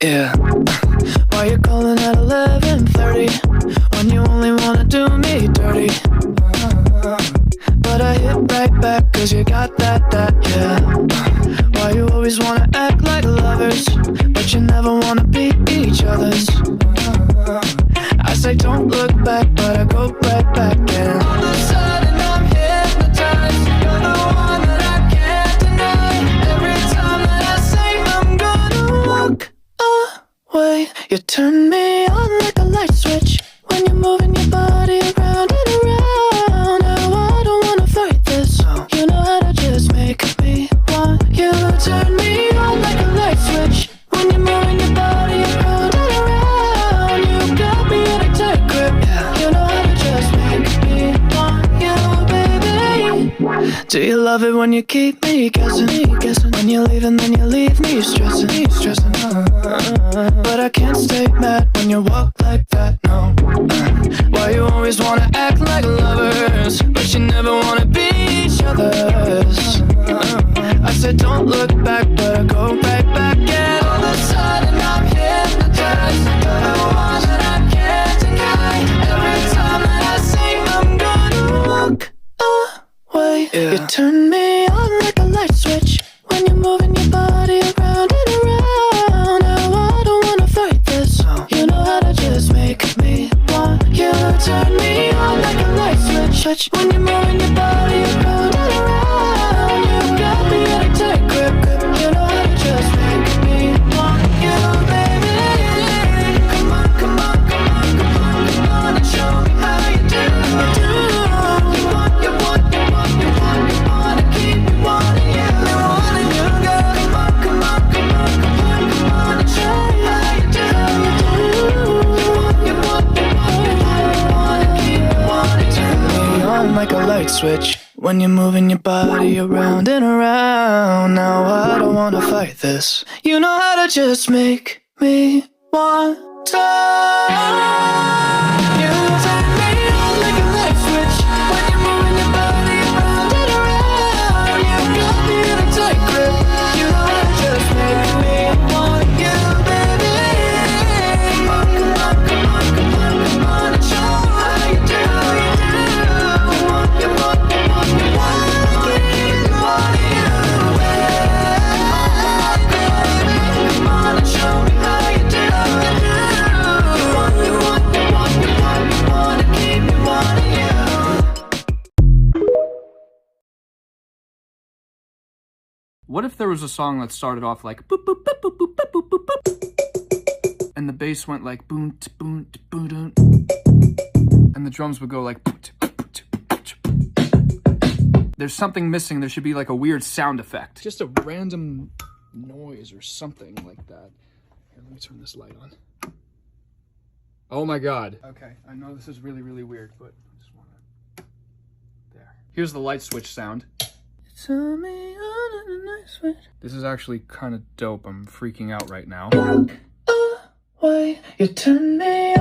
Yeah. Why you calling at 11:30 when you only wanna do me dirty? But I hit right back cause you got that, yeah. Why you always wanna act like lovers, but you never wanna be each other's? I say don't look back, but I go right back, and all of a sudden I'm hypnotized. You're the one that I can't deny. Every time that I say I'm gonna walk away, you turn me on like a light switch when you're moving your body around and around. Now I don't wanna fight this. You know how to just make me want you. Turn me on like a light switch when you're moving your body around and around. You got me in a tight grip. You know how to just make me want you, baby. Do you love it when you keep me guessing? When you leave and then you leave me stressing. But I can't stay mad when you walk like that, no. Why you always wanna act like lovers, but you never wanna be each other's? I said don't look back, but I go right back, and all of a sudden I'm hypnotized. You're the one that I can't deny. Every time that I say I'm gonna walk away, you turn me on like a light switch when you're moving your body around and around. Now I don't wanna fight this. You know how to just make me want you. Turn me on like a light switch when you're moving your body around and around. You got me in a tight grip. You know how to just make me want you, baby. Come on, come on, come on, come on, come on, and show me how you do. You want, you want, you want, you want, you want to keep me wanting you. Wanting you, girl. Come on, come on, come on, come on, come on, and show me how you do. You want, you want, you want, you want, you want to keep me wanting you. Turn me on like a light switch when you're moving your body around and around. Now I don't wanna fight this. You know how to just make me want to. You turn me on like a light switch when you're moving your body around and around. You got me in a tight grip. You know how to just make me want you, baby. Come on, come on, come on, come on, come on, and show me how you do. You want, you want, you want, you want to keep me wanting you. Come on and show me how you do. You want, you want, you want, you want, you want to keep me wanting you. What if there was a song that started off like boop boop boop boop boop boop boop boop boop, and the bass went like boom t boom t boom doom, and the drums would go like boom t boom t boom t. There's something missing. There should be like a weird sound effect. Just a random noise or something like that. Here, let me turn this light on. Oh my god. Okay, I know this is really, really weird, but I just wanna... There. Here's the light switch sound. Turn me on like a light switch. This is actually kind of dope. I'm freaking out right now. Walk away, you turn me